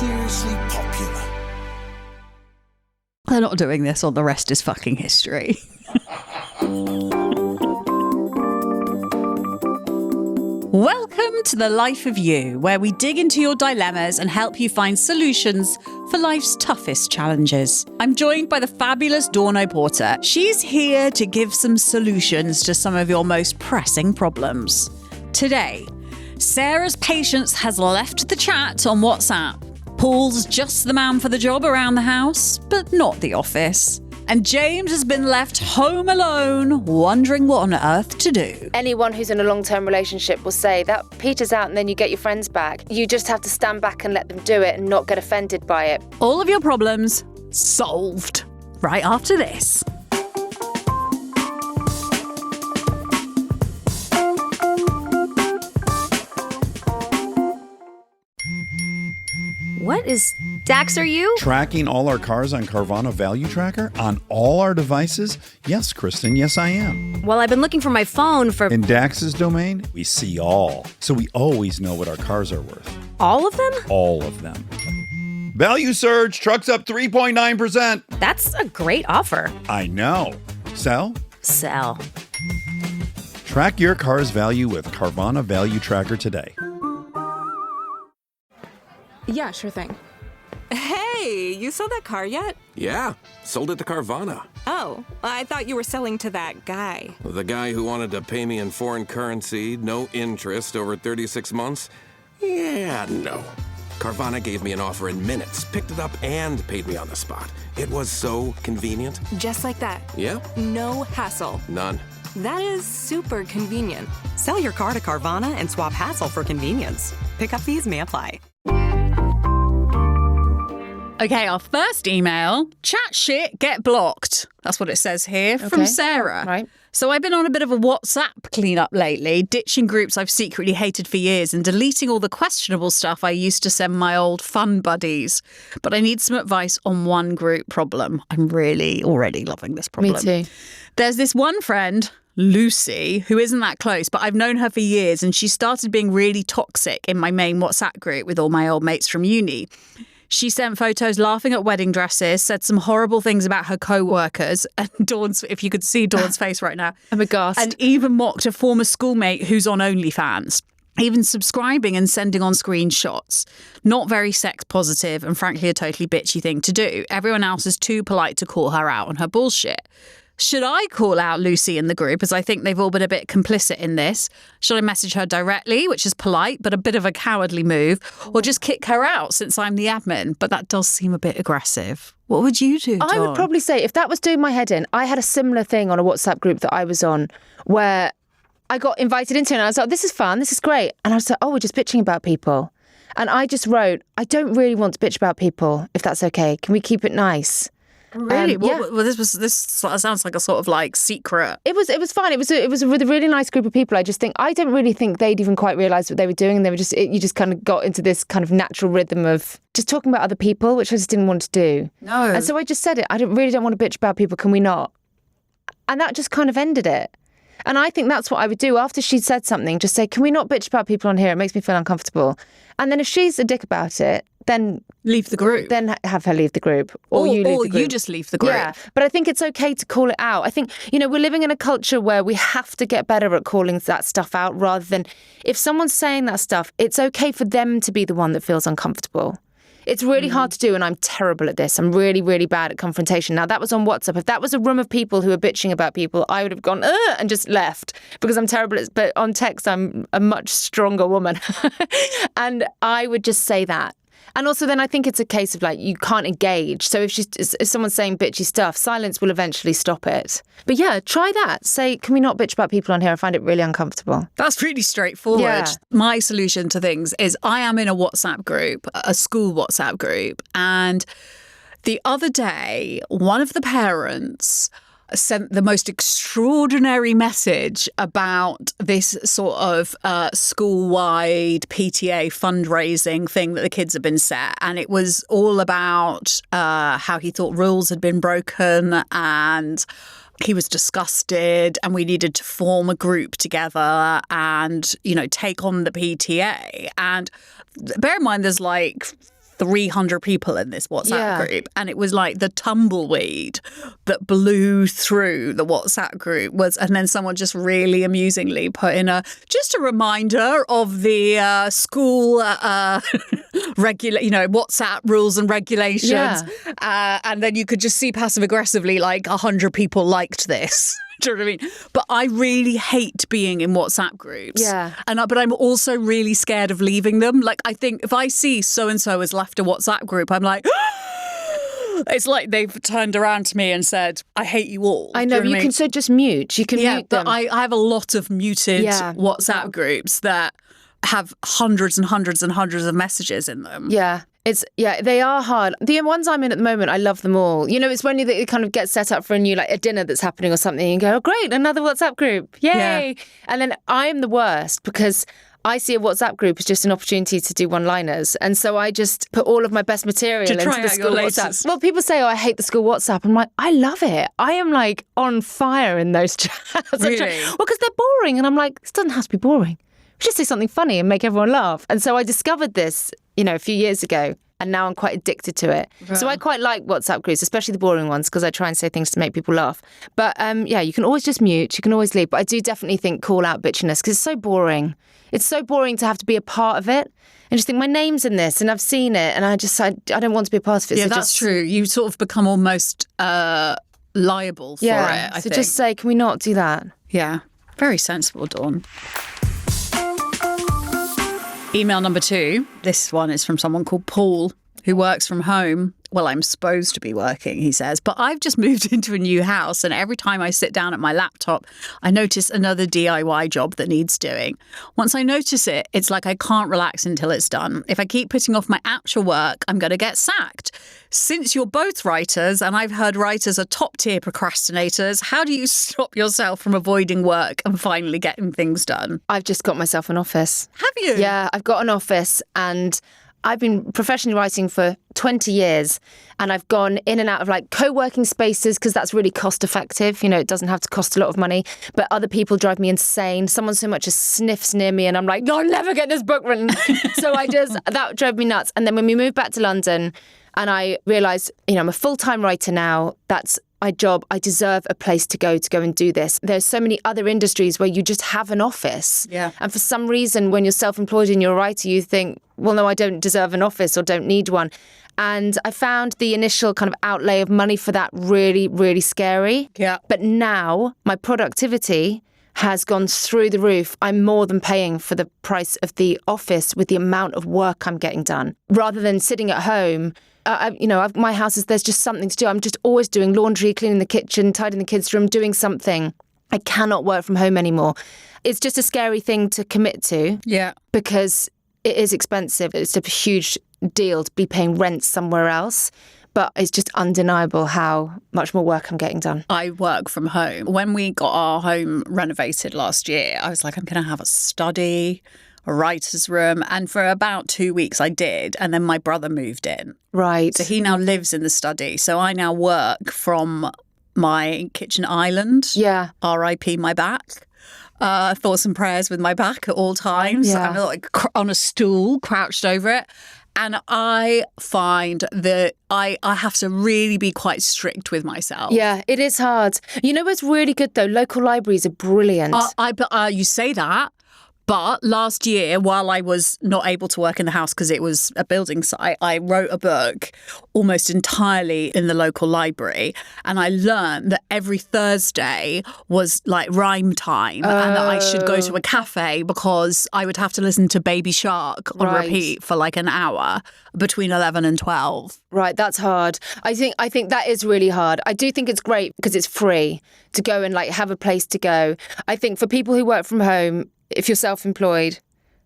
seriously popular. They're not doing this on The Rest is Fucking History. Welcome to The Life of You, where we dig into your dilemmas and help you find solutions for life's toughest challenges. I'm joined by the fabulous Dawn O'Porter. She's here to give some solutions to some of your most pressing problems. Today, Sarah's patience has left the chat on WhatsApp. Paul's just the man for the job around the house, but not the office. And James has been left home alone, wondering what on earth to do. Anyone who's in a long-term relationship will say that peters out and then you get your friends back. You just have to stand back and let them do it and not get offended by it. All of your problems solved right after this. What is... Dax, are you? Tracking all our cars on Carvana Value Tracker on all our devices? Yes, Kristen, yes I am. Well, I've been looking for my phone for... In Dax's domain, we see all. So we always know what our cars are worth. All of them? All of them. Value surge, trucks up 3.9%. That's a great offer. I know. Sell? Sell. Track your car's value with Carvana Value Tracker today. Yeah, sure thing. Hey, you sold that car yet? Yeah, sold it to Carvana. Oh, I thought you were selling to that guy. The guy who wanted to pay me in foreign currency, no interest, over 36 months? Yeah, no. Carvana gave me an offer in minutes, picked it up, and paid me on the spot. It was so convenient. Just like that. Yeah? No hassle. None. That is super convenient. Sell your car to Carvana and swap hassle for convenience. Pickup fees may apply. Okay, our first email, chat shit, get blocked. That's what it says here from Sarah. Right. So I've been on a bit of a WhatsApp cleanup lately, ditching groups I've secretly hated for years and deleting all the questionable stuff I used to send my old fun buddies. But I need some advice on one group problem. I'm really already loving this problem. Me too. There's this one friend, Lucy, who isn't that close, but I've known her for years, and she started being really toxic in my main WhatsApp group with all my old mates from uni. She sent photos laughing at wedding dresses, said some horrible things about her co-workers, and Dawn's, if you could see Dawn's face right now. I'm aghast. And even mocked a former schoolmate who's on OnlyFans. Even subscribing and sending on screenshots. Not very sex positive and frankly a totally bitchy thing to do. Everyone else is too polite to call her out on her bullshit. Should I call out Lucy in the group, as I think they've all been a bit complicit in this? Should I message her directly, which is polite, but a bit of a cowardly move, or just kick her out since I'm the admin? But that does seem a bit aggressive. What would you do, Dawn? I would probably say, if that was doing my head in, I had a similar thing on a WhatsApp group that I was on where I got invited into it and I was like, this is fun, this is great. And I was like, oh, we're just bitching about people. And I just wrote, I don't really want to bitch about people, if that's okay. Can we keep it nice? Really? Yeah. Well, this sounds like a sort of like secret. It was fun. It was with a really nice group of people. I don't really think they'd even quite realise what they were doing. And they were you just kind of got into this kind of natural rhythm of just talking about other people, which I just didn't want to do. No. And so I just said it. I really don't want to bitch about people. Can we not? And that just kind of ended it. And I think that's what I would do after she'd said something. Just say, can we not bitch about people on here? It makes me feel uncomfortable. And then if she's a dick about it, then leave the group. Then have her leave the group. Or you leave the group. Or you just leave the group. Yeah, but I think it's okay to call it out. I think, we're living in a culture where we have to get better at calling that stuff out rather than if someone's saying that stuff, it's okay for them to be the one that feels uncomfortable. It's really hard to do, and I'm terrible at this. I'm really, really bad at confrontation. Now, that was on WhatsApp. If that was a room of people who were bitching about people, I would have gone, and just left because I'm terrible at it. But on text, I'm a much stronger woman. And I would just say that. And also then I think it's a case of you can't engage. So if someone's saying bitchy stuff, silence will eventually stop it. But yeah, try that. Say, can we not bitch about people on here? I find it really uncomfortable. That's really straightforward. Yeah. My solution to things is I am in a WhatsApp group, a school WhatsApp group. And the other day, one of the parents sent the most extraordinary message about this sort of school-wide PTA fundraising thing that the kids have been set. And it was all about how he thought rules had been broken and he was disgusted and we needed to form a group together and, take on the PTA. And bear in mind, there's 300 people in this WhatsApp group. And it was like the tumbleweed that blew through the WhatsApp group and then someone just really amusingly put in just a reminder of the school WhatsApp rules and regulations. And then you could just see passive aggressively like 100 people liked this. Do you know what I mean? But I really hate being in WhatsApp groups. Yeah. But I'm also really scared of leaving them. Like, I think if I see so-and-so has left a WhatsApp group, I'm like, it's like they've turned around to me and said, I hate you all. I know, Do you you can so just mute. You can mute them. but I have a lot of muted WhatsApp groups that have hundreds and hundreds and hundreds of messages in them. Yeah. They are hard. The ones I'm in at the moment, I love them all. You know, it's when you kind of get set up for a dinner that's happening or something and go, oh, great, another WhatsApp group. Yay. Yeah. And then I'm the worst because I see a WhatsApp group as just an opportunity to do one-liners. And so I just put all of my best material into the school WhatsApp. Well, people say, oh, I hate the school WhatsApp. I'm like, I love it. I am like on fire in those chats. Really? Well, because they're boring. And I'm like, this doesn't have to be boring. Just say something funny and make everyone laugh. And so I discovered this, a few years ago, and now I'm quite addicted to it. Right. So I quite like WhatsApp groups, especially the boring ones, because I try and say things to make people laugh. But you can always just mute, you can always leave. But I do definitely think call out bitchiness, because it's so boring. It's so boring to have to be a part of it. And just think, my name's in this, and I've seen it, and I don't want to be a part of it. Yeah, so that's true. You sort of become almost liable for it, I think. Just say, can we not do that? Yeah, very sensible, Dawn. Email number 2. This one is from someone called Paul, who works from home. Well, I'm supposed to be working, he says, but I've just moved into a new house, and every time I sit down at my laptop, I notice another DIY job that needs doing. Once I notice it, it's like I can't relax until it's done. If I keep putting off my actual work, I'm going to get sacked. Since you're both writers, and I've heard writers are top-tier procrastinators, how do you stop yourself from avoiding work and finally getting things done? I've just got myself an office. Have you? Yeah, I've got an office, and I've been professionally writing for 20 years, and I've gone in and out of like co-working spaces because that's really cost effective. It doesn't have to cost a lot of money, but other people drive me insane. Someone so much as sniffs near me and I'm like, I'll never get this book written. So that drove me nuts. And then when we moved back to London and I realised, I'm a full-time writer now, that's my job, I deserve a place to go and do this. There's so many other industries where you just have an office. Yeah. And for some reason, when you're self-employed and you're a writer, you think, well, no, I don't deserve an office or don't need one. And I found the initial kind of outlay of money for that really, really scary. Yeah. But now my productivity has gone through the roof. I'm more than paying for the price of the office with the amount of work I'm getting done. Rather than sitting at home, my house there's just something to do. I'm just always doing laundry, cleaning the kitchen, tidying the kids' room, doing something. I cannot work from home anymore. It's just a scary thing to commit to. Yeah. Because it is expensive. It's a huge deal to be paying rent somewhere else. But it's just undeniable how much more work I'm getting done. I work from home. When we got our home renovated last year, I was like, I'm going to have a study, a writer's room. And for about 2 weeks I did. And then my brother moved in. Right. So he now lives in the study. So I now work from my kitchen island. Yeah. R.I.P. my back. Thoughts and prayers with my back at all times. Yeah. I'm like on a stool, crouched over it. And I find that I have to really be quite strict with myself. Yeah, it is hard. What's really good, though? Local libraries are brilliant. You say that. But last year, while I was not able to work in the house because it was a building site, I wrote a book almost entirely in the local library. And I learned that every Thursday was like rhyme time and that I should go to a cafe because I would have to listen to Baby Shark on repeat for like an hour between 11 and 12. Right, that's hard. I think that is really hard. I do think it's great because it's free to go and like have a place to go. I think for people who work from home, if you're self-employed,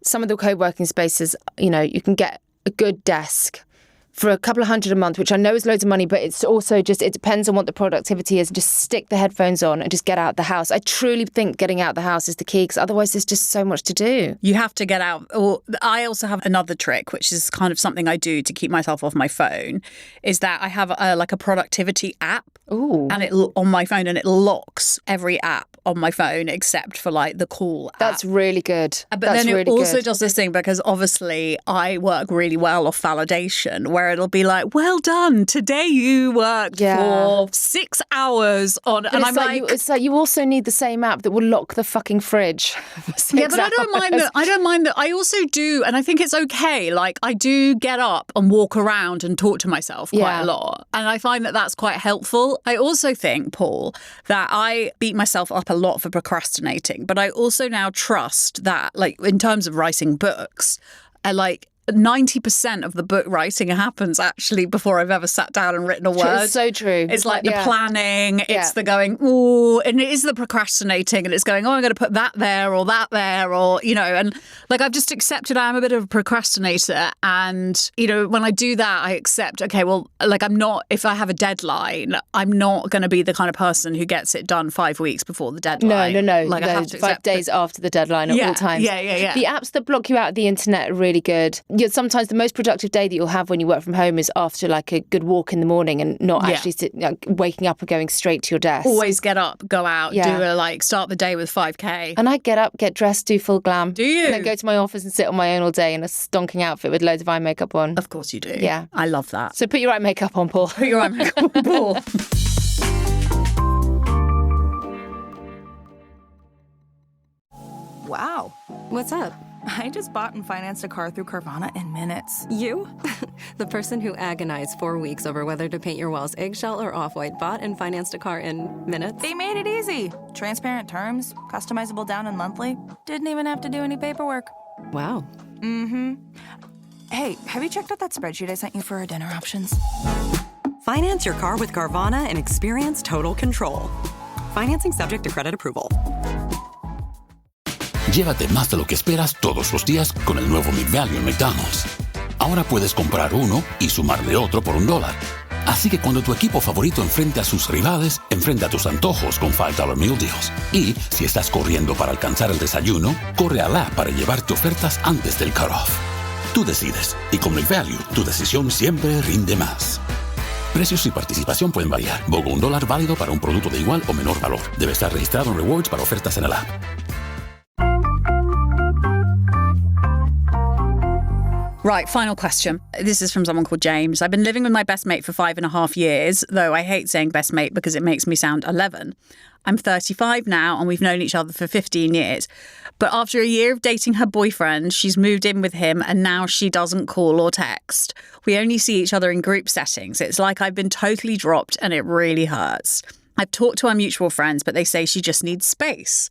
some of the co-working spaces, you can get a good desk for a couple of $100 a month, which I know is loads of money, but it's also just, it depends on what the productivity is. Just stick the headphones on and just get out the house. I truly think getting out the house is the key because otherwise there's just so much to do. You have to get out. Or I also have another trick, which is kind of something I do to keep myself off my phone, is that I have a productivity app and it on my phone, and it locks every app on my phone except for like the call app. That's really good. But That's then it really also good. does this thing because obviously I work really well off validation, where it'll be like, well done, today you worked for 6 hours on, But and it's I'm like, it's like you also need the same app that will lock the fucking fridge. yeah, but I don't mind that. I don't mind that. I also do, and I think it's okay. Like I do get up and walk around and talk to myself quite a lot, and I find that that's quite helpful. I also think, Paul, that I beat myself up a lot for procrastinating, but I also now trust that, like in terms of writing books, like 90% of the book writing happens actually before I've ever sat down and written a word. It's so true. It's like the planning, it's the going, ooh, and it is the procrastinating, and it's going, oh, I'm going to put that there, or, you know, and like I've just accepted I'm a bit of a procrastinator. And, you know, when I do that, I accept, okay, well, like I'm not, if I have a deadline, I'm not going to be the kind of person who gets it done 5 weeks before the deadline. No. Like I have to 5 days after the deadline at all times. Yeah. The apps that block you out of the internet are really good. Sometimes the most productive day that you'll have when you work from home is after like a good walk in the morning and not actually waking up and going straight to your desk. Always get up, go out, start the day with 5K. And I get up, get dressed, do full glam. Do you? And then go to my office and sit on my own all day in a stonking outfit with loads of eye makeup on. Of course you do. Yeah. I love that. So put your eye makeup on, Paul. Put your eye makeup on, Paul. Wow. What's up? I just bought and financed a car through Carvana in minutes. You? The person who agonized 4 weeks over whether to paint your walls eggshell or off-white bought and financed a car in minutes? They made it easy. Transparent terms, customizable down and monthly. Didn't even have to do any paperwork. Wow. Mm-hmm. Hey, have you checked out that spreadsheet I sent you for our dinner options? Finance your car with Carvana and experience total control. Financing subject to credit approval. Llévate más de lo que esperas todos los días con el nuevo McValue en McDonald's. Ahora puedes comprar uno y sumarle otro por $1. Así que cuando tu equipo favorito enfrente a sus rivales, enfrenta tus antojos con $5 Meal Deals. Y si estás corriendo para alcanzar el desayuno, corre al app para llevarte ofertas antes del cutoff. Tú decides, y con McValue, tu decisión siempre rinde más. Precios y participación pueden variar. BOGO $1 válido para un producto de igual o menor valor. Debe estar registrado en Rewards para ofertas en el app. Right, final question. This is from someone called James. I've been living with my best mate for 5.5 years, though I hate saying best mate because it makes me sound 11. I'm 35 now and we've known each other for 15 years. But after a year of dating her boyfriend, she's moved in with him and now she doesn't call or text. We only see each other in group settings. It's like I've been totally dropped and it really hurts. I've talked to our mutual friends, but they say she just needs space.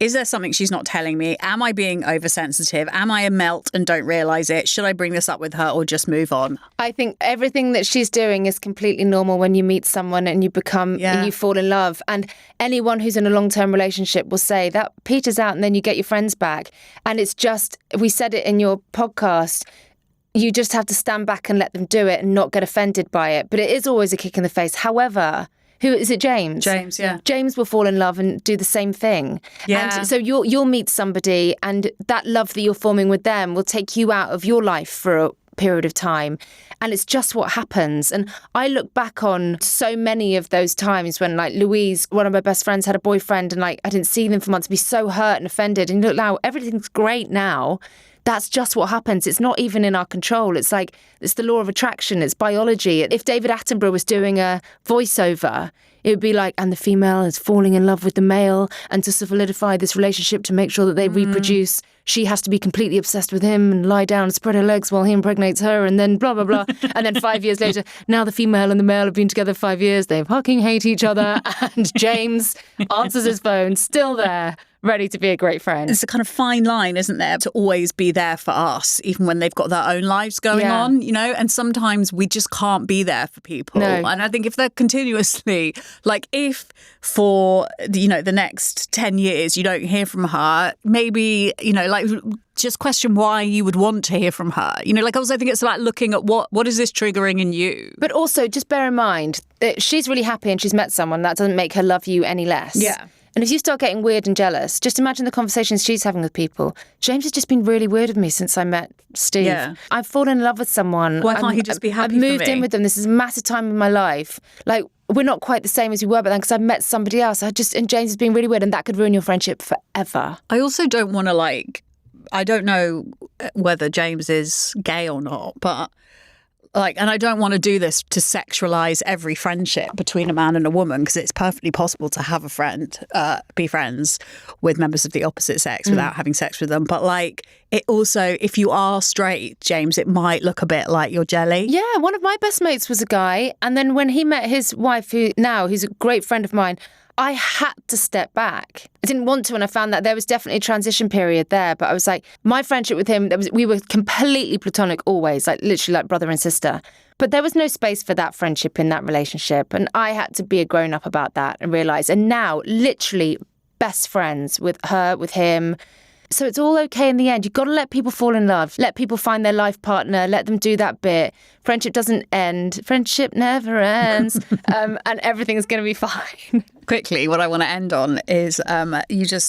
Is there something she's not telling me? Am I being oversensitive? Am I a melt and don't realise it? Should I bring this up with her or just move on? I think everything that she's doing is completely normal when you meet someone and you and you fall in love. And anyone who's in a long-term relationship will say that peters out and then you get your friends back. And it's just, we said it in your podcast, you just have to stand back and let them do it and not get offended by it. But it is always a kick in the face. However, who is it? James? James, yeah. James will fall in love and do the same thing. Yeah. And so you'll meet somebody and that love that you're forming with them will take you out of your life for a period of time. And it's just what happens. And I look back on so many of those times when like Louise, one of my best friends, had a boyfriend and like I didn't see them for months, be so hurt and offended. And look now, everything's great now. That's just what happens. It's not even in our control. It's like, it's the law of attraction. It's biology. If David Attenborough was doing a voiceover, it would be like, and the female is falling in love with the male, and to solidify this relationship, to make sure that they reproduce, she has to be completely obsessed with him and lie down and spread her legs while he impregnates her, and then blah, blah, blah. And then 5 years later, now the female and the male have been together 5 years. They fucking hate each other. And James answers his phone, still there, ready to be a great friend. It's a kind of fine line, isn't there, to always be there for us, even when they've got their own lives going on, you know? And sometimes we just can't be there for people. No. And I think if they're continuously, like if for, you know, the next 10 years you don't hear from her, maybe, you know, like just question why you would want to hear from her. You know, like I also think it's about looking at what is this triggering in you? But also just bear in mind that she's really happy and she's met someone. That doesn't make her love you any less. Yeah. And if you start getting weird and jealous, just imagine the conversations she's having with people. James has just been really weird with me since I met Steve. Yeah. I've fallen in love with someone. Why can't he just be happy I've moved for me? in with them. This is a massive time in my life. Like, we're not quite the same as we were back then because I've met somebody else. And James is being really weird, and that could ruin your friendship forever. I also don't want to I don't know whether James is gay or not, but and I don't want to do this to sexualize every friendship between a man and a woman, because it's perfectly possible to have a friend, be friends with members of the opposite sex without having sex with them. But it also, if you are straight, James, it might look a bit like you're jelly. Yeah, one of my best mates was a guy. And then when he met his wife, who's a great friend of mine, I had to step back. I didn't want to, and I found that there was definitely a transition period there. But I was like, my friendship with him, we were completely platonic always, literally like brother and sister. But there was no space for that friendship in that relationship. And I had to be a grown-up about that and realise. And now, literally, best friends with her, with him. So it's all okay in the end. You've got to let people fall in love. Let people find their life partner. Let them do that bit. Friendship doesn't end. Friendship never ends. And everything's going to be fine. Quickly, what I want to end on is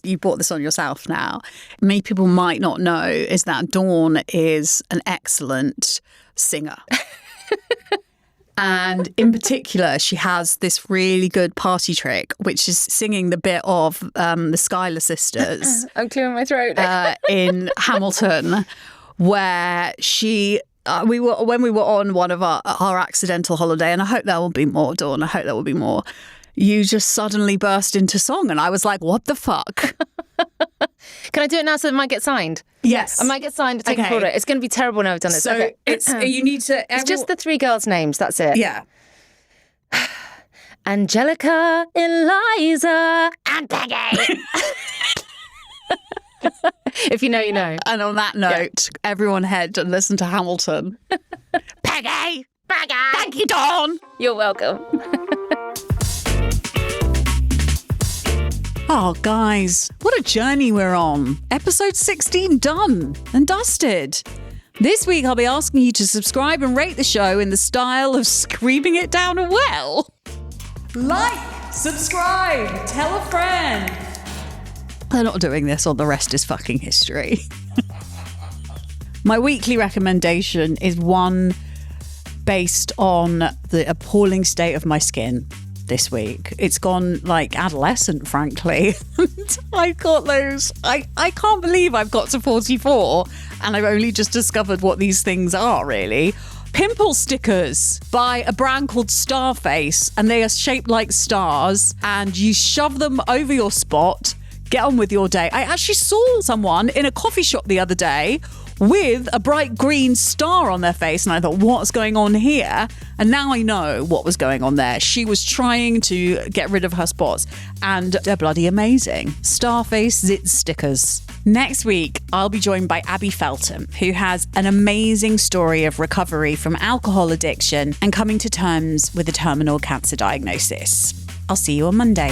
you brought this on yourself now. Many people might not know is that Dawn is an excellent singer. And in particular, she has this really good party trick, which is singing the bit of the Schuyler sisters. I'm clearing my throat. In Hamilton, where we were on one of our accidental holiday, and I hope there will be more, Dawn. I hope there will be more. You just suddenly burst into song, and I was like, what the fuck? Can I do it now so it might get signed? Yes. I might get signed to take a photo. It's going to be terrible now I've done this. So okay. you need to... It's just the three girls' names, that's it. Yeah. Angelica, Eliza, and Peggy. If you know, you know. And on that note, everyone head and listen to Hamilton. Peggy! Peggy! Thank you, Dawn! You're welcome. Oh, guys, what a journey we're on. Episode 16 done and dusted. This week, I'll be asking you to subscribe and rate the show in the style of screaming it down a well. Like, subscribe, tell a friend. They're not doing this on The Rest is Fucking History. My weekly recommendation is one based on the appalling state of my skin this week. It's gone adolescent, frankly. I've got those. I can't believe I've got to 44 and I've only just discovered what these things are, really. Pimple stickers by a brand called Starface, and they are shaped like stars, and you shove them over your spot. Get on with your day. I actually saw someone in a coffee shop the other day with a bright green star on their face, and I thought, what's going on here? And now I know what was going on there. She was trying to get rid of her spots, and they're bloody amazing. Starface Zit stickers. Next week, I'll be joined by Abby Feltham, who has an amazing story of recovery from alcohol addiction and coming to terms with a terminal cancer diagnosis. I'll see you on Monday.